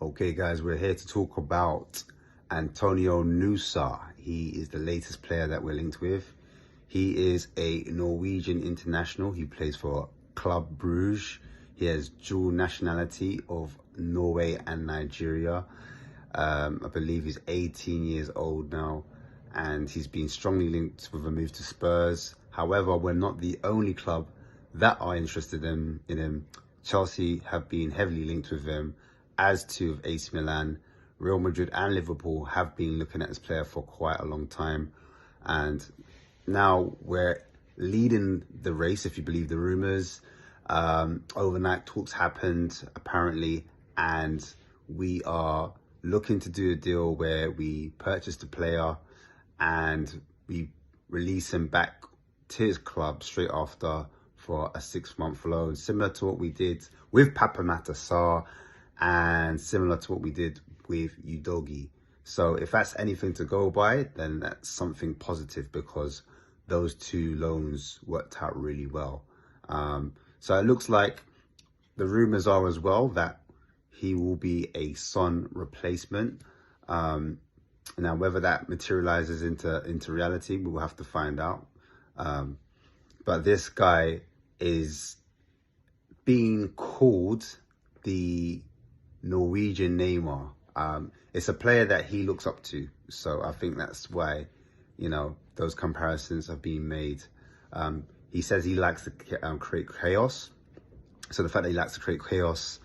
Okay, guys, we're here to talk about Antonio Nusa. He is the latest player that we're linked with. He is a Norwegian international. He plays for Club Bruges. He has dual nationality of Norway and Nigeria. I believe he's 18 years old now, and he's been strongly linked with a move to Spurs. However, we're not the only club that are interested in him. Chelsea have been heavily linked with him, as too of AC Milan. Real Madrid and Liverpool have been looking at this player for quite a long time, and now we're leading the race, if you believe the rumours. Overnight talks happened apparently, and we are looking to do a deal where we purchase the player and we release him back to his club straight after for a 6-month loan, similar to what we did with Papamata Sarr and similar to what we did with Udogi. So if that's anything to go by, then that's something positive, because those two loans worked out really well. So it looks like the rumors are as well that he will be a Son replacement. Now, whether that materializes into reality, we will have to find out. But this guy is being called the Norwegian Neymar. It's a player that he looks up to. So I think that's why, those comparisons have been made. He says he likes to create chaos. So the fact that he likes to create chaos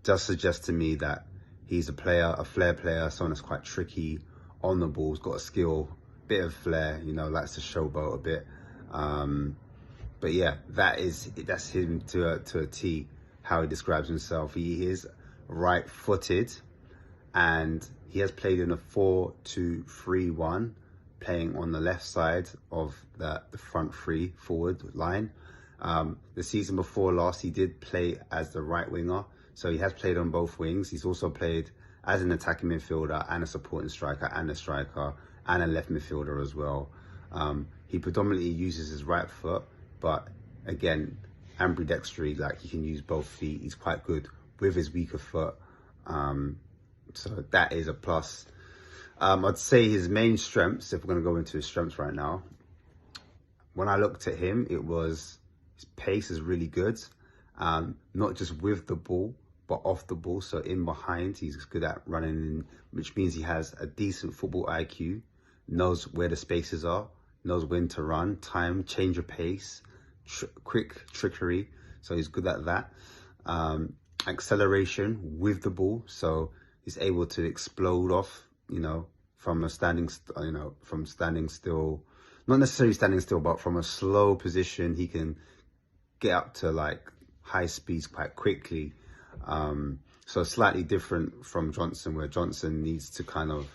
does suggest to me that he's a flair player, someone that's quite tricky on the ball, has got a skill, bit of flair, likes to showboat a bit. But yeah, that's him to a T, how he describes himself. He is right-footed, and he has played in a 4-2-3-1, playing on the left side of the front three forward line. The season before last, he did play as the right winger, so he has played on both wings. He's also played as an attacking midfielder and a supporting striker and a striker and a left midfielder as well. He predominantly uses his right foot, but again, ambidextrous, like he can use both feet. He's quite good with his weaker foot. So that is a plus. I'd say his main strengths, if we're going to go into his strengths right now, when I looked at him, it was his pace is really good. Not just with the ball, but off the ball. So in behind, he's good at running in, which means he has a decent football IQ, knows where the spaces are, knows when to run, time, change of pace, quick trickery. So he's good at that. Acceleration with the ball. So he's able to explode off, from standing still, not necessarily standing still, but from a slow position, he can get up to like high speeds quite quickly. So slightly different from Johnson, where Johnson needs to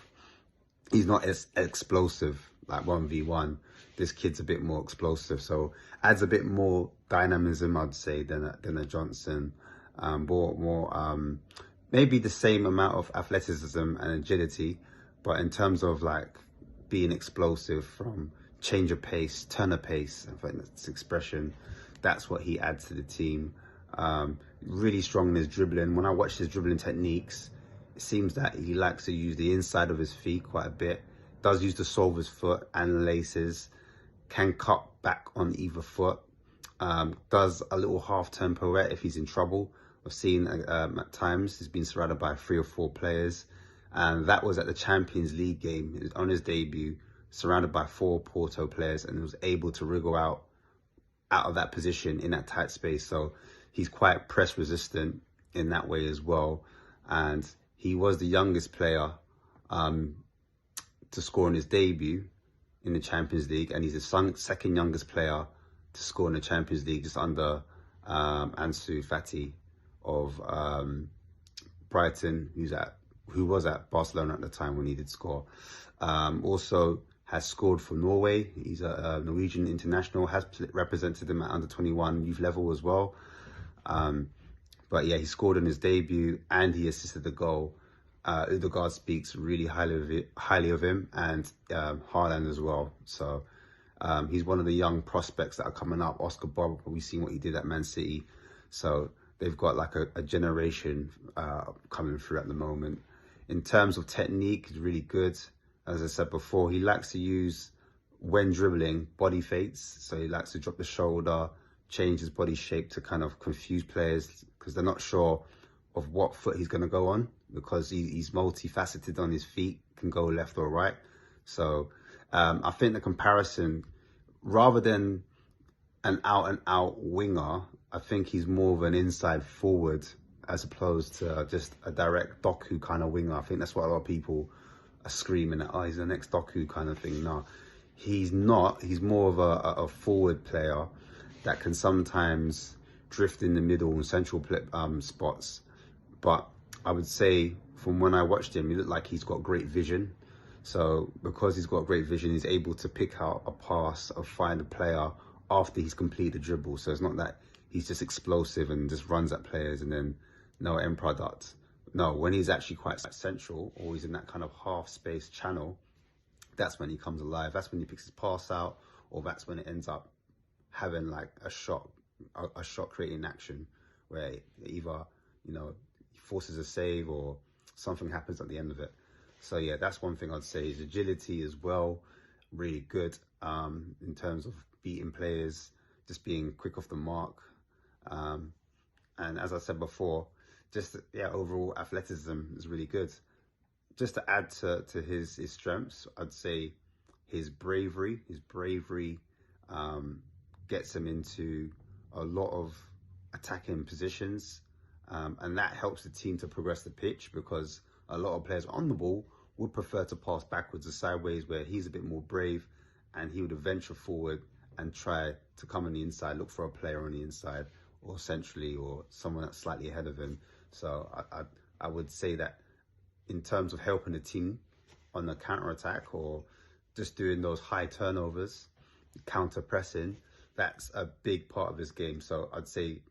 he's not as explosive like 1v1. This kid's a bit more explosive, so adds a bit more dynamism, I'd say, than a Johnson. More maybe the same amount of athleticism and agility, but in terms of like being explosive from change of pace, turn of pace, I think that's expression. That's what he adds to the team. Really strong in his dribbling. When I watch his dribbling techniques, it seems that he likes to use the inside of his feet quite a bit. Does use the sole of his foot and laces. Can cut back on either foot. Does a little half-turn pirouette if he's in trouble. I've seen at times he's been surrounded by 3 or 4 players, and that was at the Champions League game on his debut, surrounded by 4 Porto players, and was able to wriggle out of that position in that tight space. So he's quite press resistant in that way as well. And he was the youngest player to score in his debut in the Champions League, and he's the second youngest player to score in the Champions League, just under Ansu Fati of Brighton, who was at Barcelona at the time when he did score. Also has scored for Norway. He's a Norwegian international, has represented them at under 21 youth level as well. But yeah, he scored in his debut and he assisted the goal. Udegaard speaks really highly of him, and Haaland as well. So he's one of the young prospects that are coming up. Oscar Bob, we've seen what he did at Man City. So they've got like a generation coming through at the moment. In terms of technique, he's really good. As I said before, he likes to use, when dribbling, body feints. So he likes to drop the shoulder, change his body shape to kind of confuse players because they're not sure of what foot he's going to go on, because he's multifaceted on his feet, can go left or right. So I think the comparison, rather than an out-and-out winger, I think he's more of an inside forward as opposed to just a direct Doku kind of winger. I think that's what a lot of people are screaming at. Oh, he's the next Doku kind of thing. No, he's not. He's more of a forward player that can sometimes drift in the middle and central spots. But I would say from when I watched him, he looked like he's got great vision. So because he's got great vision, he's able to pick out a pass or find a player after he's completed the dribble. So it's not that he's just explosive and just runs at players and then no end product. No, when he's actually quite central, or he's in that kind of half space channel, that's when he comes alive. That's when he picks his pass out, or that's when it ends up having like a shot creating action where either, you know, he forces a save or something happens at the end of it. So yeah, that's one thing I'd say. His agility as well, really good in terms of beating players, just being quick off the mark. And as I said before, just, yeah, overall athleticism is really good. Just to add to his strengths, I'd say his bravery gets him into a lot of attacking positions. And that helps the team to progress the pitch, because a lot of players on the ball would prefer to pass backwards or sideways, where he's a bit more brave and he would venture forward and try to come on the inside, look for a player on the inside or centrally or someone that's slightly ahead of him. So I would say that in terms of helping the team on the counter-attack or just doing those high turnovers, counter-pressing, that's a big part of his game. So I'd say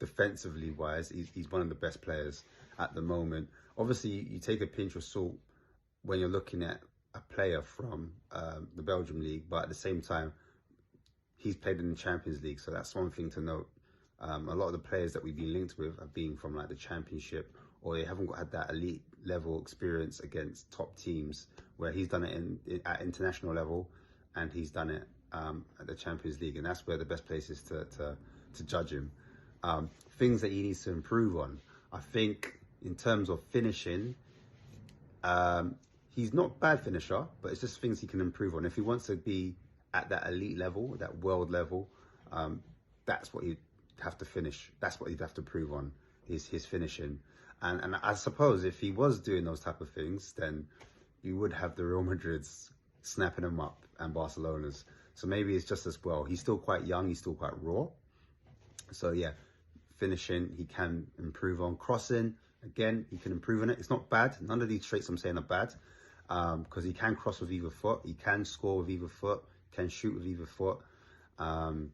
defensively wise, he's one of the best players at the moment. Obviously, you take a pinch of salt when you're looking at a player from the Belgium league, but at the same time, he's played in the Champions League, so that's one thing to note. A lot of the players that we've been linked with have been from like the Championship, or they haven't had that elite level experience against top teams, where he's done it at international level, and he's done it at the Champions League, and that's where the best place is to judge him. Things that he needs to improve on, I think, in terms of finishing, he's not a bad finisher, but it's just things he can improve on. If he wants to be at that elite level, that world level, that's what he'd have to finish. That's what he'd have to prove on, his finishing. And I suppose if he was doing those type of things, then you would have the Real Madrids snapping him up and Barcelona's. So maybe it's just as well. He's still quite young. He's still quite raw. So yeah, finishing, he can improve on. Crossing, again, he can improve on it. It's not bad. None of these traits I'm saying are bad, because he can cross with either foot. He can score with either foot, can shoot with either foot. And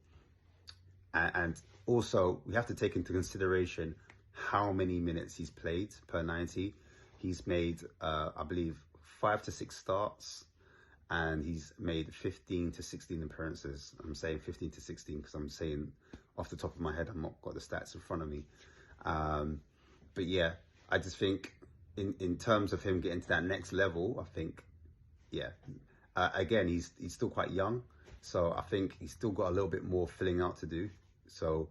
also, we have to take into consideration how many minutes he's played per 90. He's made, I believe, 5 to 6 starts, and he's made 15 to 16 appearances. I'm saying 15 to 16 because I'm saying off the top of my head, I've not got the stats in front of me. But yeah, I just think in terms of him getting to that next level, I think, yeah, again, he's still quite young. So I think he's still got a little bit more filling out to do. So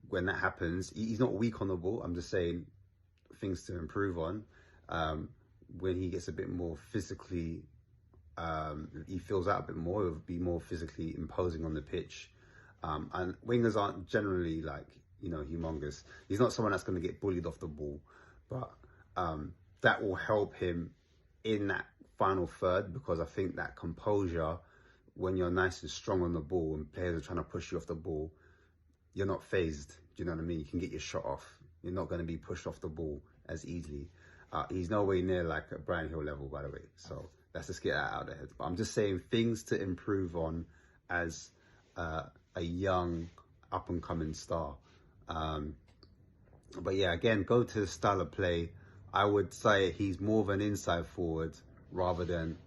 when that happens, he's not weak on the ball. I'm just saying things to improve on. When he gets a bit more physically, he fills out a bit more, he'll be more physically imposing on the pitch. And wingers aren't generally like, you know, humongous. He's not someone that's going to get bullied off the ball, but that will help him in that final third, because I think that composure, when you're nice and strong on the ball and players are trying to push you off the ball, you're not phased. Do you know what I mean? You can get your shot off. You're not going to be pushed off the ball as easily. He's nowhere near like a Brian Hill level, by the way. So let's just get that out of the head. But I'm just saying things to improve on as a young up-and-coming star. But yeah, again, go to the style of play. I would say he's more of an inside forward rather than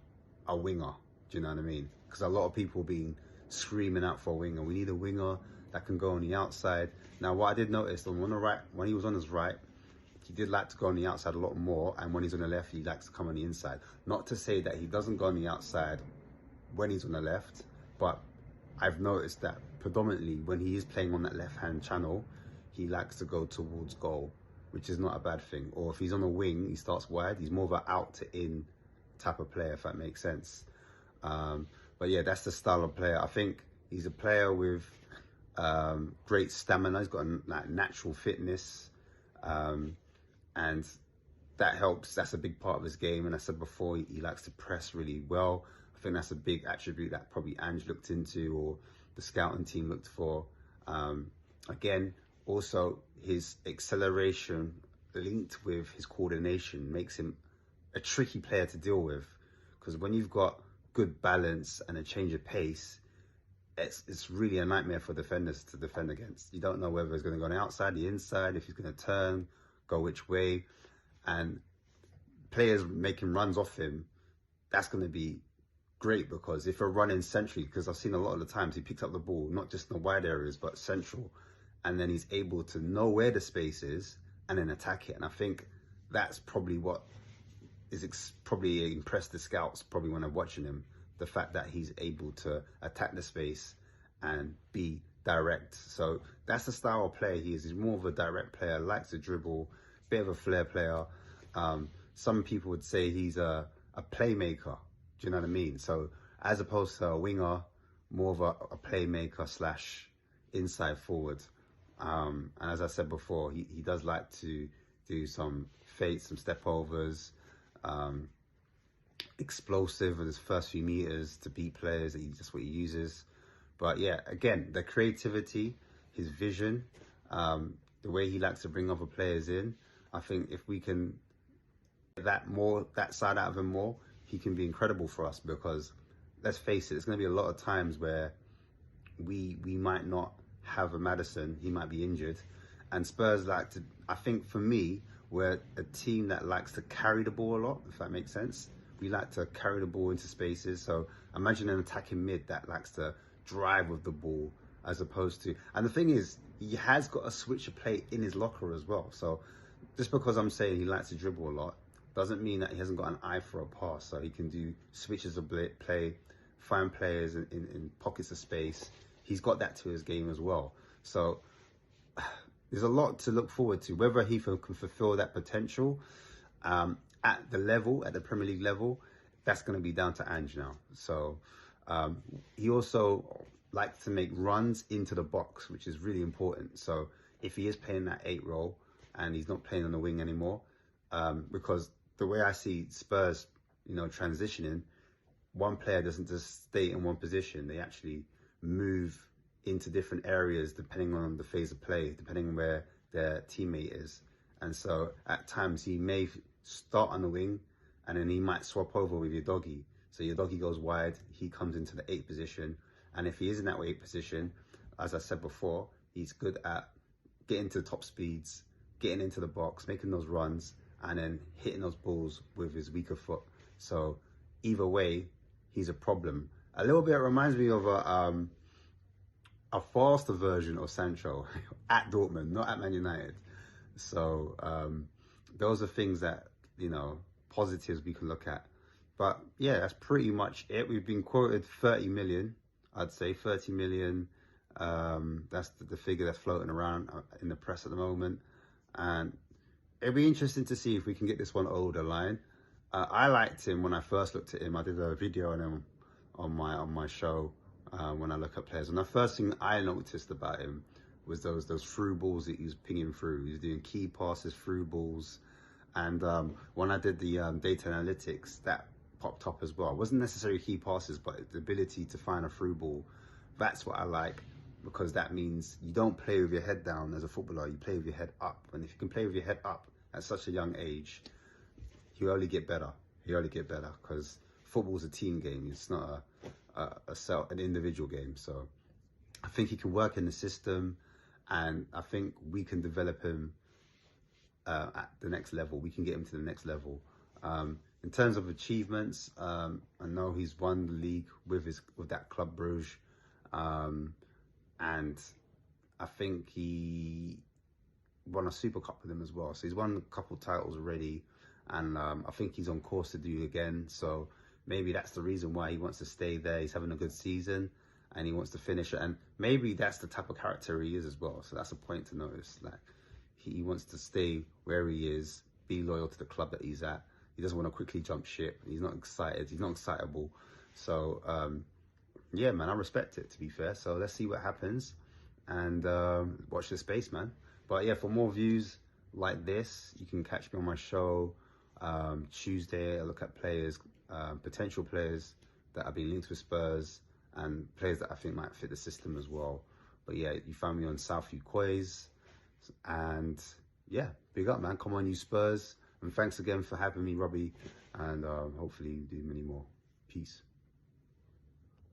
a winger. Do you know what I mean? Because a lot of people have been screaming out for a winger. We need a winger that can go on the outside. Now, what I did notice on the right, when he was on his right, he did like to go on the outside a lot more, and when he's on the left, he likes to come on the inside. Not to say that he doesn't go on the outside when he's on the left, but I've noticed that predominantly when he is playing on that left-hand channel, he likes to go towards goal, which is not a bad thing. Or if he's on a wing, he starts wide. He's more of an out to in type of player, if that makes sense. But yeah, that's the style of player. I think he's a player with great stamina. He's got like natural fitness, and that helps. That's a big part of his game. And I said before, he likes to press really well. I think that's a big attribute that probably Ange looked into, or the scouting team looked for. Again, also his acceleration linked with his coordination makes him a tricky player to deal with, because when you've got good balance and a change of pace, it's really a nightmare for defenders to defend against. You don't know whether he's going to go on the outside, the inside, if he's going to turn, go which way, and players making runs off him, that's going to be great, because if you're running centrally, because I've seen a lot of the times he picks up the ball, not just in the wide areas, but central, and then he's able to know where the space is and then attack it. And I think that's probably what is probably impressed the scouts probably when I'm watching him, the fact that he's able to attack the space and be direct. So that's the style of player he is. He's more of a direct player, likes to dribble, bit of a flair player. Some people would say he's a playmaker. Do you know what I mean? So as opposed to a winger, more of a playmaker slash inside forward. And as I said before, he does like to do some feints, some step overs, explosive with his first few meters to beat players. That's what he uses. But yeah, again, the creativity, his vision, the way he likes to bring other players in. I think if we can get that side out of him more, he can be incredible for us, because let's face it, there's going to be a lot of times where we might not have a Maddison, he might be injured, and Spurs like to, I think for me, we're a team that likes to carry the ball a lot, if that makes sense. We like to carry the ball into spaces. So imagine an attacking mid that likes to drive with the ball, as opposed to, and the thing is, he has got a switch of play in his locker as well. So just because I'm saying he likes to dribble a lot doesn't mean that he hasn't got an eye for a pass. So he can do switches of play, find players in pockets of space. He's got that to his game as well. So there's a lot to look forward to. Whether he can fulfill that potential at the Premier League level, that's going to be down to Ange now. So he also likes to make runs into the box, which is really important. So if he is playing that 8 role and he's not playing on the wing anymore, because the way I see Spurs, transitioning, one player doesn't just stay in one position. They actually move into different areas depending on the phase of play, depending on where their teammate is. And so at times he may start on the wing and then he might swap over with your doggy. So your doggy goes wide, he comes into the 8 position. And if he is in that 8 position, as I said before, he's good at getting to top speeds, getting into the box, making those runs, and then hitting those balls with his weaker foot. So either way, he's a problem. A little bit reminds me of a faster version of Sancho at Dortmund, not at Man United. So those are things that, positives we can look at. But yeah, that's pretty much it. We've been quoted 30 million, I'd say 30 million. That's the figure that's floating around in the press at the moment. And it'll be interesting to see if we can get this one over the line. I liked him when I first looked at him. I did a video on him on my show when I look at players. And the first thing I noticed about him was those through balls that he was pinging through. He was doing key passes, through balls. And when I did the data analytics, that popped up as well. It wasn't necessarily key passes, but the ability to find a through ball. That's what I like, because that means you don't play with your head down as a footballer, you play with your head up. And if you can play with your head up at such a young age, you only get better. You only get better, because football's a team game. It's not an individual game. So I think he can work in the system, and I think we can develop him at the next level. We can get him to the next level. In terms of achievements, I know he's won the league with that Club Bruges, and I think he won a Super Cup with them as well. So he's won a couple titles already, and I think he's on course to do again. So maybe that's the reason why he wants to stay there. He's having a good season, and he wants to finish it. And maybe that's the type of character he is as well. So that's a point to notice. Like, he wants to stay where he is, be loyal to the club that he's at. He doesn't want to quickly jump ship. He's not excited. He's not excitable. So yeah, man, I respect it, to be fair. So let's see what happens, and watch this space, man. But yeah, for more views like this, you can catch me on my show Tuesday. I look at players, potential players that have been linked with Spurs, and players that I think might fit the system as well. But yeah, you find me on Southview COYS, and yeah, big up, man. Come on, you Spurs, and thanks again for having me, Robbie, and hopefully do many more. Peace.